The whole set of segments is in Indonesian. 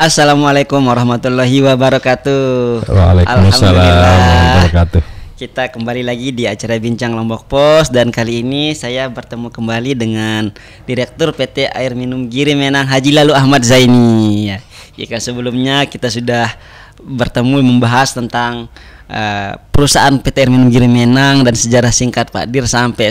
Assalamualaikum warahmatullahi wabarakatuh. Waalaikumsalam warahmatullahi wabarakatuh. Kita kembali lagi di acara Bincang Lombok Pos, dan kali ini saya bertemu kembali dengan Direktur PT Air Minum Giri Menang Haji Lalu Ahmad Zaini. Ya, jika sebelumnya kita sudah bertemu membahas tentang perusahaan PT Air Minum Giri Menang dan sejarah singkat Pak Dir sampai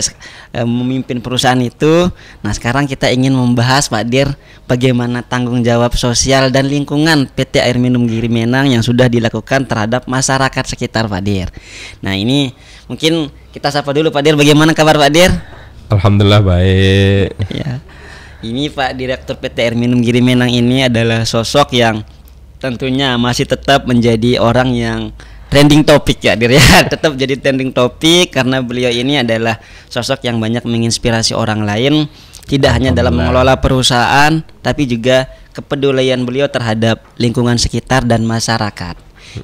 memimpin perusahaan itu. Nah, sekarang kita ingin membahas Pak Dir bagaimana tanggung jawab sosial dan lingkungan PT Air Minum Giri Menang yang sudah dilakukan terhadap masyarakat sekitar Pak Dir. Nah, ini mungkin kita sapa dulu Pak Dir, bagaimana kabar Pak Dir? Alhamdulillah baik. Ya. Ini Pak Direktur PT Air Minum Giri Menang ini adalah sosok yang tentunya masih tetap menjadi orang yang trending topik ya Dir ya. Tetap jadi trending topik karena beliau ini adalah sosok yang banyak menginspirasi orang lain, tidak hanya dalam mengelola perusahaan tapi juga kepedulian beliau terhadap lingkungan sekitar dan masyarakat.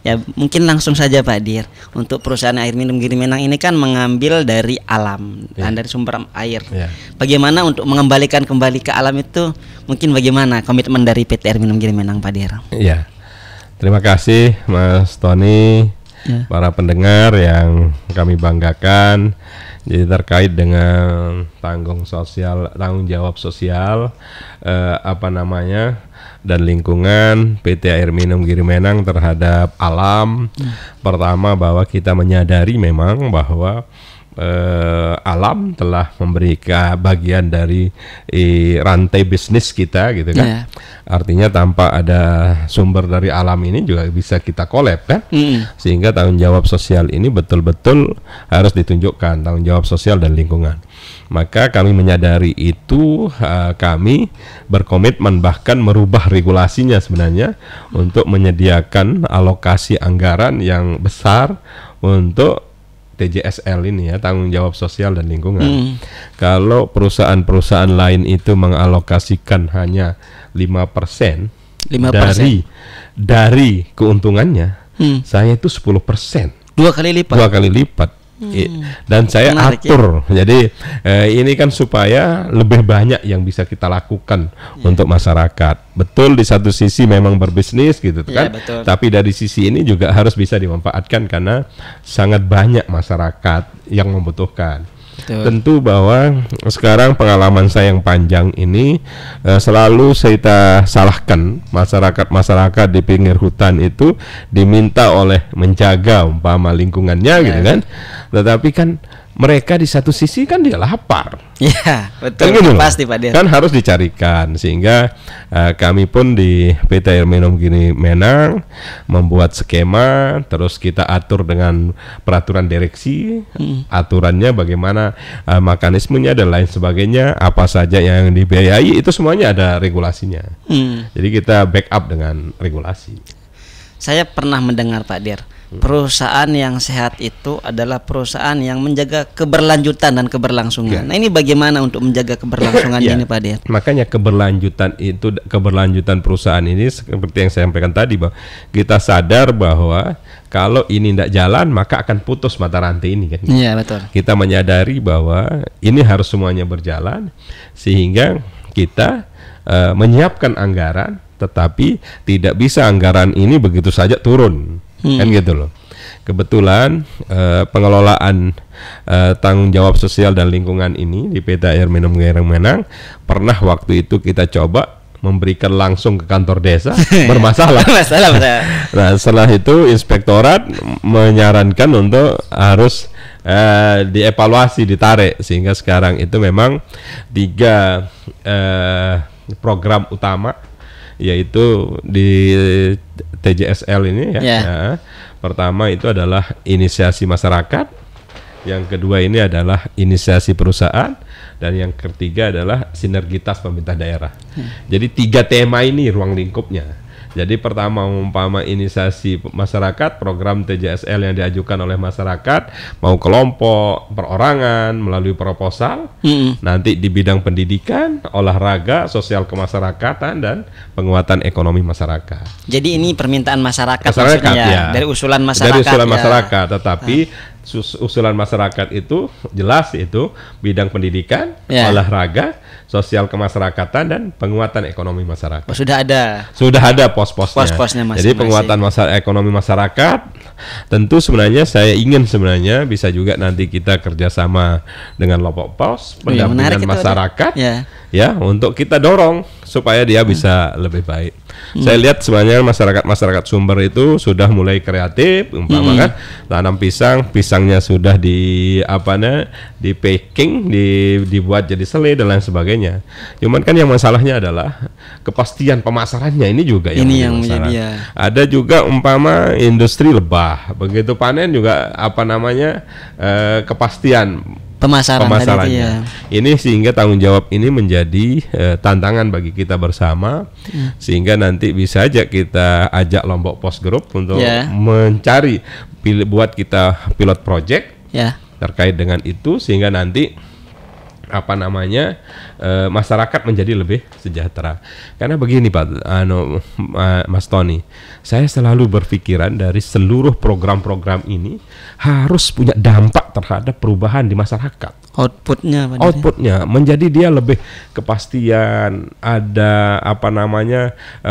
Ya, mungkin langsung saja Pak Dir, untuk perusahaan Air Minum Giri Menang ini kan mengambil dari alam, dari sumber air. Bagaimana untuk mengembalikan kembali ke alam itu, mungkin bagaimana komitmen dari PT Air Minum Giri Menang Pak Dir? Iya. Terima kasih Mas Tony, para pendengar yang kami banggakan. Jadi terkait dengan tanggung jawab sosial dan lingkungan PT Air Minum Giri Menang terhadap alam. Pertama, bahwa kita menyadari memang bahwa alam telah memberikan bagian dari rantai bisnis kita gitu kan. Artinya tanpa ada sumber dari alam ini juga bisa kita collab kan. Sehingga tanggung jawab sosial ini betul-betul harus ditunjukkan, tanggung jawab sosial dan lingkungan. Maka kami menyadari itu, kami berkomitmen bahkan merubah regulasinya sebenarnya untuk menyediakan alokasi anggaran yang besar untuk TJSL ini ya, tanggung jawab sosial dan lingkungan. Kalau perusahaan-perusahaan lain itu mengalokasikan hanya 5% dari keuntungannya, saya itu 10%. Dua kali lipat. Dan saya atur. Jadi ini kan supaya lebih banyak yang bisa kita lakukan untuk masyarakat. Betul, di satu sisi memang berbisnis gitu kan. Betul. Tapi dari sisi ini juga harus bisa dimanfaatkan karena sangat banyak masyarakat yang membutuhkan. Tentu bahwa sekarang pengalaman saya yang panjang ini selalu saya salahkan masyarakat di pinggir hutan itu diminta oleh menjaga umpama lingkungannya gitu kan. Tetapi kan mereka di satu sisi kan dia lapar. Iya, betul. Kan gitu pasti Pak Dir. Kan harus dicarikan, sehingga kami pun di PT Air Minum Giri Menang membuat skema, terus kita atur dengan peraturan direksi, aturannya bagaimana, mekanismenya dan lain sebagainya, apa saja yang dibiayai, itu semuanya ada regulasinya. Jadi kita backup dengan regulasi. Saya pernah mendengar Pak Dir, perusahaan yang sehat itu adalah perusahaan yang menjaga keberlanjutan dan keberlangsungan. Nah, ini bagaimana untuk menjaga keberlangsungan ini Pak Dir? Makanya keberlanjutan perusahaan ini seperti yang saya sampaikan tadi, bahwa kita sadar bahwa kalau ini tidak jalan maka akan putus mata rantai ini kan. Iya, betul. Kita menyadari bahwa ini harus semuanya berjalan, sehingga kita menyiapkan anggaran, tetapi tidak bisa anggaran ini begitu saja turun. Kan gitu loh. Kebetulan pengelolaan tanggung jawab sosial dan lingkungan ini di PT Air Minum Giri Menang pernah waktu itu kita coba memberikan langsung ke kantor desa bermasalah. Nah, setelah itu inspektorat menyarankan untuk harus dievaluasi, ditarik, sehingga sekarang itu memang 3 program utama, yaitu di TJSL ini ya. Pertama itu adalah inisiasi masyarakat, yang kedua ini adalah inisiasi perusahaan, dan yang ketiga adalah sinergitas pemerintah daerah. Jadi 3 tema ini ruang lingkupnya. Jadi pertama, umpama inisiasi masyarakat, program TJSL yang diajukan oleh masyarakat, mau kelompok, perorangan, melalui proposal, nanti di bidang pendidikan, olahraga, sosial kemasyarakatan, dan penguatan ekonomi masyarakat. Jadi ini permintaan masyarakat ya, dari usulan masyarakat. Dari usulan masyarakat, tetapi usulan masyarakat itu jelas, itu bidang pendidikan, olahraga, sosial kemasyarakatan dan penguatan ekonomi masyarakat. Sudah ada. Sudah ada pos-posnya. Pos-posnya Jadi penguatan ekonomi masyarakat, tentu sebenarnya saya ingin sebenarnya bisa juga nanti kita kerjasama dengan Lombok Pos, pendampingan masyarakat, ya untuk kita dorong supaya dia bisa lebih baik. Saya lihat sebenarnya masyarakat Sumber itu sudah mulai kreatif, umpama kan tanam pisangnya sudah di packing, dibuat jadi selai dan lain sebagainya. Cuman kan yang masalahnya adalah kepastian pemasarannya ini juga yang menjadi. Ada juga umpama industri lebah, begitu panen juga kepastian pemasarannya. Ini sehingga tanggung jawab ini menjadi tantangan bagi kita bersama, sehingga nanti bisa aja kita ajak Lombok Pos Group untuk mencari buat kita pilot project terkait dengan itu, sehingga nanti masyarakat menjadi lebih sejahtera. Karena begini Pak, Mas Tony, saya selalu berpikiran dari seluruh program-program ini harus punya dampak terhadap perubahan di masyarakat. Outputnya menjadi dia lebih kepastian, ada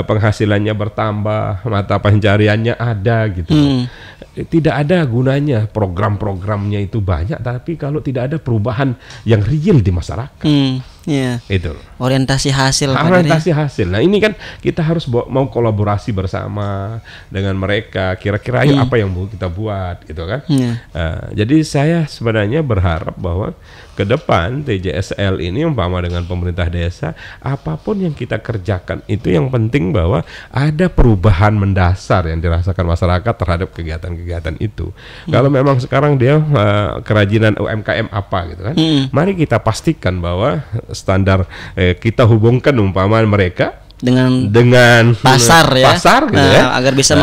penghasilannya bertambah, mata pencariannya ada gitu. Tidak ada gunanya program-programnya itu banyak, tapi kalau tidak ada perubahan yang real di masyarakat. Itu orientasi hasil. Nah ini kan kita harus mau kolaborasi bersama dengan mereka. Kira-kira ayo apa yang mau kita buat, gitu kan? Jadi saya sebenarnya berharap bahwa ke depan TJSL ini umpama dengan pemerintah desa, apapun yang kita kerjakan itu yang penting bahwa ada perubahan mendasar yang dirasakan masyarakat terhadap kegiatan-kegiatan itu. Kalau memang sekarang dia kerajinan UMKM apa gitu kan, mari kita pastikan bahwa standar kita hubungkan umpama mereka dengan pasar gitu agar bisa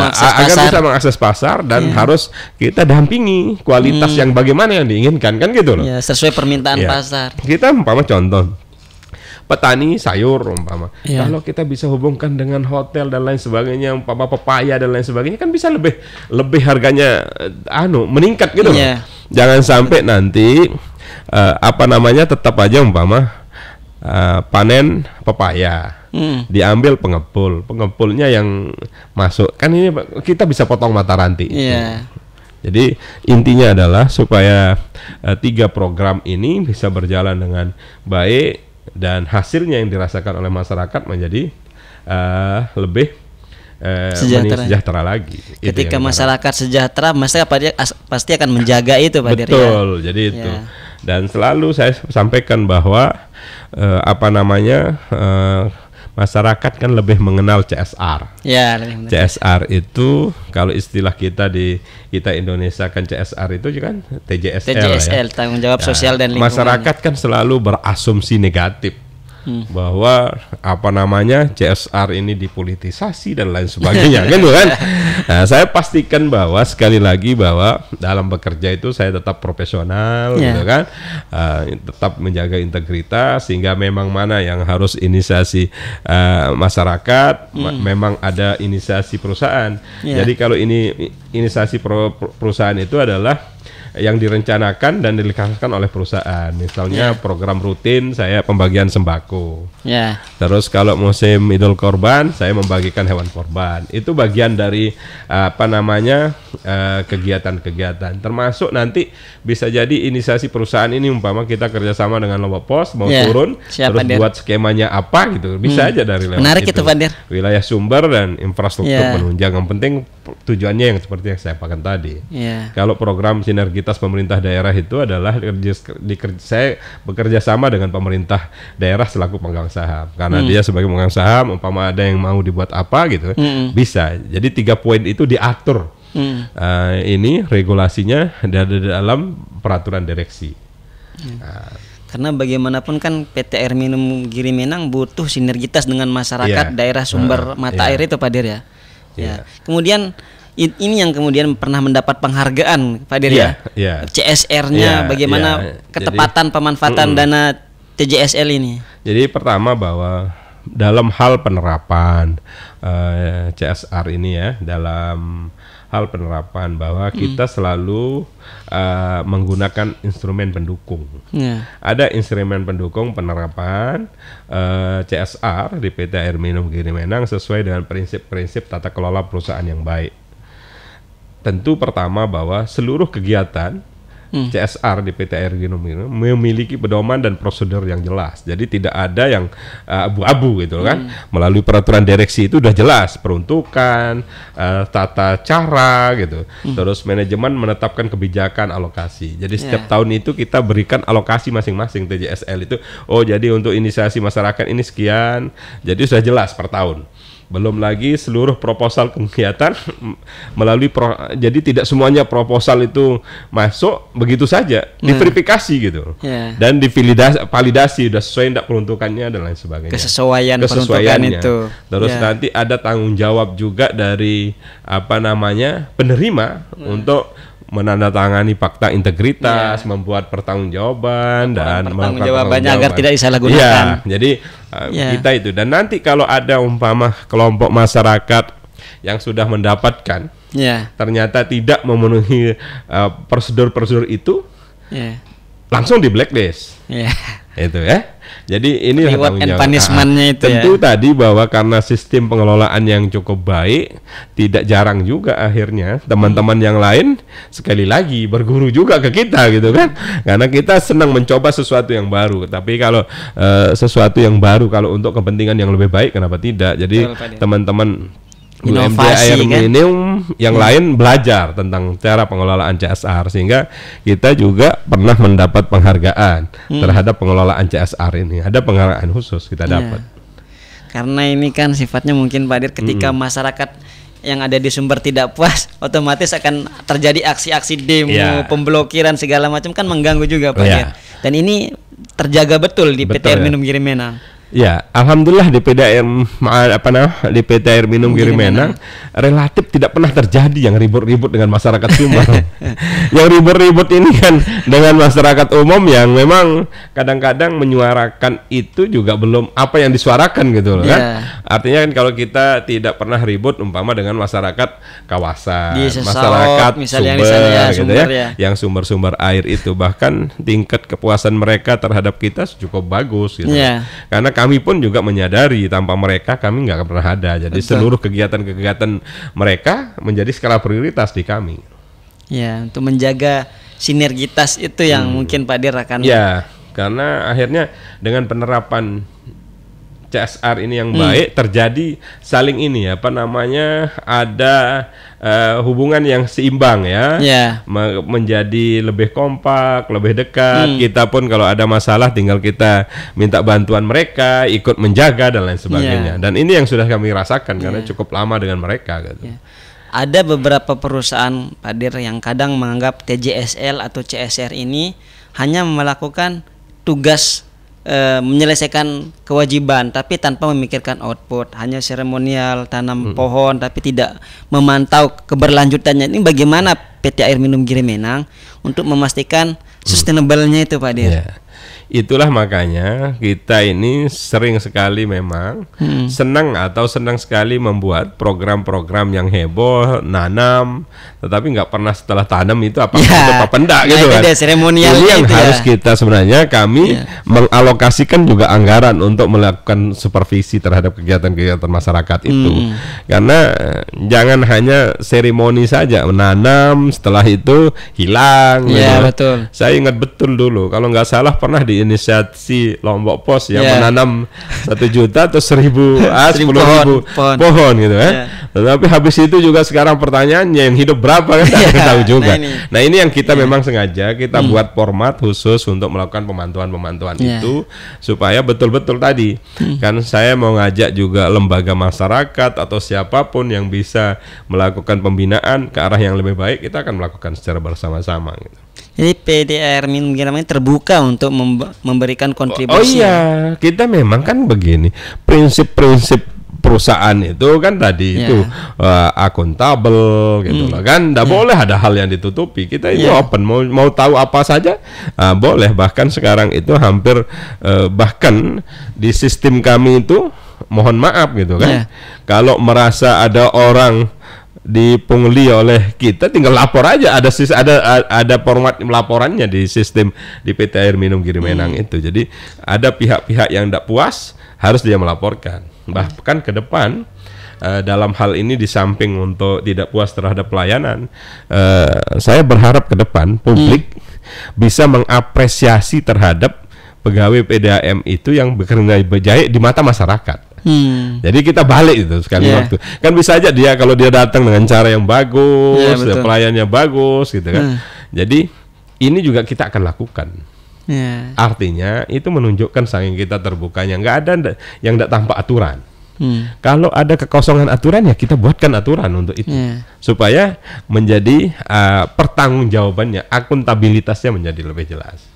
mengakses pasar dan harus kita dampingi kualitas yang bagaimana yang diinginkan kan gitu loh. Sesuai permintaan pasar. Kita umpama contoh petani sayur umpama. Kalau kita bisa hubungkan dengan hotel dan lain sebagainya, umpama pepaya dan lain sebagainya kan bisa lebih harganya meningkat gitu loh. Jangan sampai nanti tetap aja umpama panen pepaya diambil pengepulnya yang masuk kan, ini kita bisa potong mata rantai. Jadi intinya adalah supaya 3 program ini bisa berjalan dengan baik dan hasilnya yang dirasakan oleh masyarakat menjadi lebih sejahtera lagi. Ketika masyarakat sejahtera, masyarakat pasti akan menjaga itu Pak Dir. Betul, jadi itu. Dan selalu saya sampaikan bahwa masyarakat kan lebih mengenal CSR. CSR itu kalau istilah kita Indonesia kan CSR itu kan TJSL tanggung jawab sosial dan lingkungan. Masyarakat kan selalu berasumsi negatif bahwa CSR ini dipolitisasi dan lain sebagainya kan. Nah, saya pastikan bahwa sekali lagi bahwa dalam bekerja itu saya tetap profesional gitu kan, tetap menjaga integritas, sehingga memang mana yang harus inisiasi masyarakat, memang ada inisiasi perusahaan. Jadi kalau ini inisiasi perusahaan itu adalah yang direncanakan dan dilaksanakan oleh perusahaan. Misalnya program rutin saya pembagian sembako. Terus kalau musim Idul Korban saya membagikan hewan korban. Itu bagian dari kegiatan-kegiatan. Termasuk nanti bisa jadi inisiasi perusahaan ini umpama kita kerjasama dengan Lombok Pos mau turun terus buat skemanya apa gitu. Bisa aja dari lewat menarik itu Pak Dir. Wilayah sumber dan infrastruktur penunjang. Yang penting tujuannya yang seperti yang saya pakai tadi. Kalau program sinergitas pemerintah daerah itu adalah saya bekerja sama dengan pemerintah daerah selaku pemegang saham, karena dia sebagai pemegang saham umpama ada yang mau dibuat apa gitu bisa. Jadi 3 poin itu diatur ini regulasinya ada dalam peraturan direksi. Karena bagaimanapun kan PT Air Minum Giri Menang butuh sinergitas dengan masyarakat daerah sumber mata air itu Pak Dir ya. Kemudian ini yang kemudian pernah mendapat penghargaan Pak Dir CSR-nya bagaimana ketepatan pemanfaatan dana TJSL ini. Jadi pertama bahwa dalam hal penerapan CSR ini ya, dalam hal penerapan bahwa kita selalu menggunakan instrumen pendukung. Ada instrumen pendukung penerapan CSR di PT Air Minum Giri Menang sesuai dengan prinsip-prinsip tata kelola perusahaan yang baik. Tentu pertama bahwa seluruh kegiatan CSR di PT Air Minum Giri memiliki pedoman dan prosedur yang jelas. Jadi tidak ada yang abu-abu gitu kan. Melalui peraturan direksi itu udah jelas peruntukan, tata cara gitu. Terus manajemen menetapkan kebijakan alokasi. Jadi setiap tahun itu kita berikan alokasi masing-masing TJSL itu. Oh, jadi untuk inisiasi masyarakat ini sekian. Jadi sudah jelas per tahun. Belum lagi seluruh proposal kegiatan melalui jadi tidak semuanya proposal itu masuk begitu saja, diverifikasi gitu. Dan divalidasi udah sesuai tidak peruntukannya dan lain sebagainya. Kesesuaian peruntukan itu. Terus nanti ada tanggung jawab juga dari penerima untuk menandatangani fakta integritas, membuat pertanggungjawaban dan pertanggungjawabannya agar tidak disalahgunakan. Jadi kita itu, dan nanti kalau ada umpama kelompok masyarakat yang sudah mendapatkan ternyata tidak memenuhi prosedur-prosedur itu, langsung di blacklist. Itu ya. Jadi ini reward and punishment-nya itu tentu tadi bahwa karena sistem pengelolaan yang cukup baik, tidak jarang juga akhirnya teman-teman yang lain sekali lagi berguru juga ke kita gitu kan. Karena kita senang mencoba sesuatu yang baru. Tapi kalau sesuatu yang baru kalau untuk kepentingan yang lebih baik, kenapa tidak? Jadi teman-teman UMD Air Minum yang lain belajar tentang cara pengelolaan CSR, sehingga kita juga pernah mendapat penghargaan terhadap pengelolaan CSR ini. Ada penghargaan khusus kita dapat. Karena ini kan sifatnya mungkin Pak Dir, ketika masyarakat yang ada di Sumber tidak puas, otomatis akan terjadi aksi-aksi demo, pemblokiran segala macam, kan mengganggu juga Pak Dir. Dan ini terjaga betul di PT Air Minum Giri Menang. Ya, alhamdulillah di PT Air Minum Giri Menang relatif tidak pernah terjadi yang ribut-ribut dengan masyarakat Sumber. Yang ribut-ribut ini kan dengan masyarakat umum yang memang kadang-kadang menyuarakan itu juga belum apa yang disuarakan gitu loh kan. Artinya kan kalau kita tidak pernah ribut umpama dengan masyarakat kawasan, masyarakat Sumber yang sumber-sumber air itu, bahkan tingkat kepuasan mereka terhadap kita cukup bagus gitu. Karena kami pun juga menyadari tanpa mereka kami nggak pernah ada. Jadi seluruh kegiatan-kegiatan mereka menjadi skala prioritas di kami. Untuk menjaga sinergitas itu yang mungkin Pak Dir akan. Karena akhirnya dengan penerapan CSR ini yang baik, terjadi saling ini ada hubungan yang seimbang menjadi lebih kompak, lebih dekat. Kita pun kalau ada masalah tinggal kita minta bantuan mereka, ikut menjaga dan lain sebagainya. Dan ini yang sudah kami rasakan karena cukup lama dengan mereka gitu. Ada beberapa perusahaan Pak Dir yang kadang menganggap TJSL atau CSR ini hanya melakukan tugas menyelesaikan kewajiban tapi tanpa memikirkan output, hanya seremonial tanam pohon tapi tidak memantau keberlanjutannya. Ini bagaimana PT Air Minum Giri Menang untuk memastikan sustainable-nya itu Pak Dir? Itulah makanya kita ini sering sekali memang senang sekali membuat program-program yang heboh, nanam, tetapi nggak pernah setelah tanam itu apa enggak gitu kan. Ini yang harus kita sebenarnya kami mengalokasikan juga anggaran untuk melakukan supervisi terhadap kegiatan-kegiatan masyarakat itu. Karena jangan hanya seremoni saja menanam, setelah itu hilang. Betul. Saya ingat betul dulu kalau nggak salah pernah di inisiasi Lombok Pos yang menanam 1 juta atau 10.000 pohon gitu kan. Tetapi habis itu juga sekarang pertanyaannya yang hidup berapa kan tidak tahu juga. Nah ini yang kita memang sengaja kita buat format khusus untuk melakukan pemantauan itu supaya betul-betul tadi kan saya mau ngajak juga lembaga masyarakat atau siapapun yang bisa melakukan pembinaan ke arah yang lebih baik, kita akan melakukan secara bersama-sama gitu. Jadi PT Air Minum Giri Menang terbuka untuk memberikan kontribusi. Kita memang kan begini, prinsip-prinsip perusahaan itu kan tadi itu akuntabel gitu loh kan, nggak boleh ada hal yang ditutupi. Kita ini open, mau tahu apa saja boleh. Bahkan sekarang itu hampir bahkan di sistem kami itu mohon maaf gitu kan. Yeah. Kalau merasa ada orang dipungli oleh kita, tinggal lapor aja. Ada format laporannya di sistem di PT Air Minum Giri Menang itu. Jadi ada pihak-pihak yang tidak puas harus dia melaporkan. Bahkan ke depan dalam hal ini di samping untuk tidak puas terhadap pelayanan, saya berharap ke depan publik bisa mengapresiasi terhadap pegawai PDAM itu yang bekerja baik di mata masyarakat. Jadi kita balik itu sekali waktu. Kan bisa aja dia kalau dia datang dengan cara yang bagus, pelayannya bagus gitu kan. Jadi ini juga kita akan lakukan. Artinya itu menunjukkan saking kita terbukanya, nggak ada yang tidak tanpa aturan. Kalau ada kekosongan aturan ya kita buatkan aturan untuk itu supaya menjadi pertanggungjawabannya, akuntabilitasnya menjadi lebih jelas.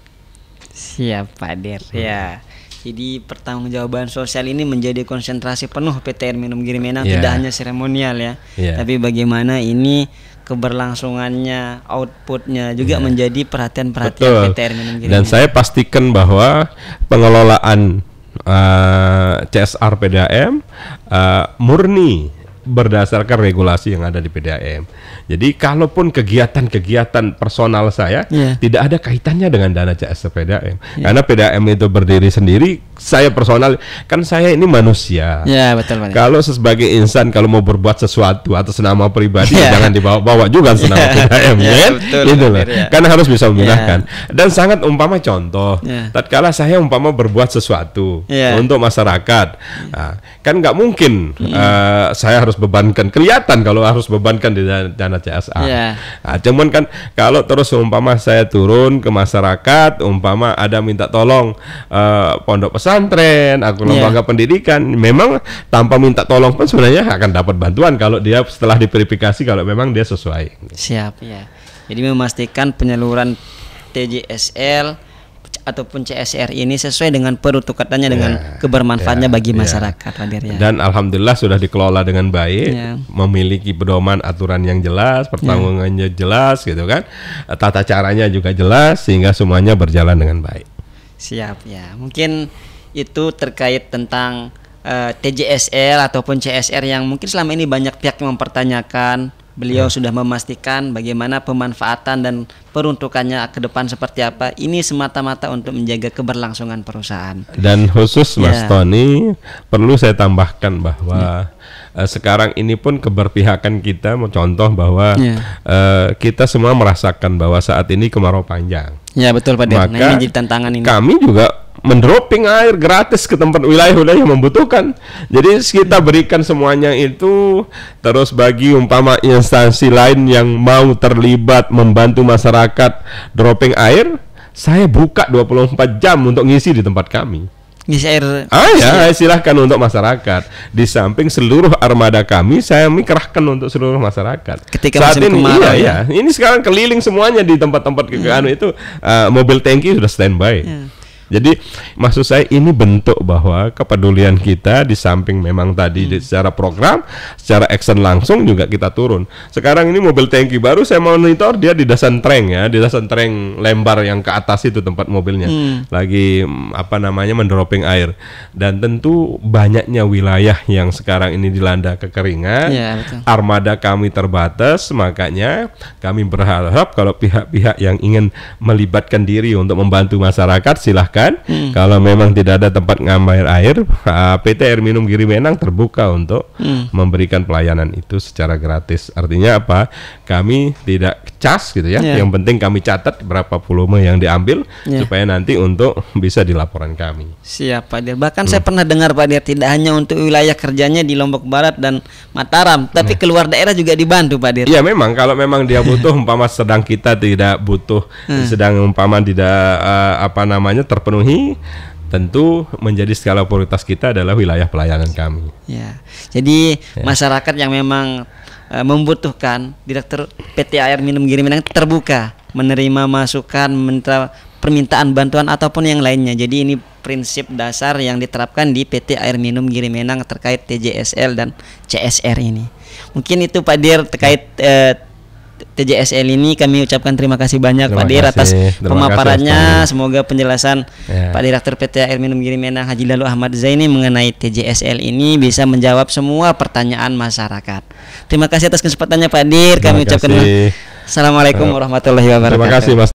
Siap Pak Dir. Ya. Jadi pertanggungjawaban sosial ini menjadi konsentrasi penuh PT Air Minum Giri Menang, tidak hanya seremonial ya, tapi bagaimana ini keberlangsungannya, outputnya juga menjadi perhatian PT Air Minum Giri Menang. Dan saya pastikan bahwa pengelolaan CSR PDAM murni berdasarkan regulasi yang ada di PDAM. Jadi kalaupun kegiatan-kegiatan personal saya tidak ada kaitannya dengan dana CSR PDAM. Karena PDAM itu berdiri sendiri, saya personal, kan saya ini manusia. Betul. Kalau sebagai insan kalau mau berbuat sesuatu atas nama pribadi jangan dibawa-bawa juga atas nama PDAM, kan? Gitu loh. Kan harus bisa membedakan. Dan sangat umpama contoh, tatkala saya umpama berbuat sesuatu untuk masyarakat, kan nggak mungkin saya harus bebankan, kelihatan kalau harus bebankan di dana CSR. Cuman kan kalau terus umpama saya turun ke masyarakat, umpama ada minta tolong pondok pesantren, aku lembaga pendidikan, memang tanpa minta tolong pun sebenarnya akan dapat bantuan kalau dia setelah diverifikasi kalau memang dia sesuai. Siap ya. Jadi memastikan penyaluran TJSL ataupun CSR ini sesuai dengan peruntukannya dengan kebermanfaatnya bagi masyarakat. Dan alhamdulillah sudah dikelola dengan baik, memiliki pedoman aturan yang jelas, pertanggungannya jelas gitu kan, tata caranya juga jelas sehingga semuanya berjalan dengan baik. Siap ya. Mungkin itu terkait tentang TJSL ataupun CSR yang mungkin selama ini banyak pihak yang mempertanyakan. Beliau sudah memastikan bagaimana pemanfaatan dan peruntukannya ke depan seperti apa. Ini semata-mata untuk menjaga keberlangsungan perusahaan. Dan khusus Mas Tony, perlu saya tambahkan bahwa sekarang ini pun keberpihakan kita, contoh bahwa kita semua merasakan bahwa saat ini kemarau panjang. Ya betul Pak Dir. Maka ini jadi tantangan ini. Kami juga mendropping air gratis ke tempat wilayah-wilayah yang membutuhkan. Jadi kita berikan semuanya itu. Terus bagi umpama instansi lain yang mau terlibat membantu masyarakat dropping air, saya buka 24 jam untuk ngisi di tempat kami. Ngisi air. Silahkan untuk masyarakat. Di samping seluruh armada kami, saya kerahkan untuk seluruh masyarakat. Ketika saat ini ini sekarang keliling semuanya di tempat-tempat itu mobil tangki sudah standby. Jadi maksud saya ini bentuk bahwa kepedulian kita di samping memang tadi secara program, secara action langsung juga kita turun. Sekarang ini mobil tangki baru saya monitor dia di dasan treng di dasan treng lembar yang ke atas itu tempat mobilnya lagi mendropping air. Dan tentu banyaknya wilayah yang sekarang ini dilanda kekeringan, armada kami terbatas, makanya kami berharap kalau pihak-pihak yang ingin melibatkan diri untuk membantu masyarakat silahkan. Kalau memang tidak ada tempat ngambil air, PT Air Minum Giri Menang terbuka untuk memberikan pelayanan itu secara gratis. Artinya apa? Kami tidak cas gitu ya. Yang penting kami catat berapa volume yang diambil supaya nanti untuk bisa dilaporan kami. Siap Pak Dir. Bahkan saya pernah dengar Pak Dir, tidak hanya untuk wilayah kerjanya di Lombok Barat dan Mataram, tapi keluar daerah juga dibantu Pak Dir. Iya memang kalau memang dia butuh umpama sedang kita tidak butuh, sedang umpama tidak terpenuhi, tentu menjadi skala prioritas kita adalah wilayah pelayanan kami. Jadi masyarakat yang memang membutuhkan, Direktur PT Air Minum Giri Menang terbuka menerima masukan, permintaan bantuan ataupun yang lainnya. Jadi ini prinsip dasar yang diterapkan di PT Air Minum Giri Menang terkait TJSL dan CSR ini. Mungkin itu Pak Dir terkait TJSL ini kami ucapkan terima kasih banyak Terima Pak Dir kasih. atas Terima pemaparannya. kasih, Semoga penjelasan Ya. Pak Direktur PT Air Minum Giri Menang Haji Lalu Ahmad Zaini mengenai TJSL ini bisa menjawab semua pertanyaan masyarakat. Terima kasih atas kesempatannya Pak Dir. Kami Terima ucapkan kasih. Assalamualaikum warahmatullahi wabarakatuh. Terima kasih Mas.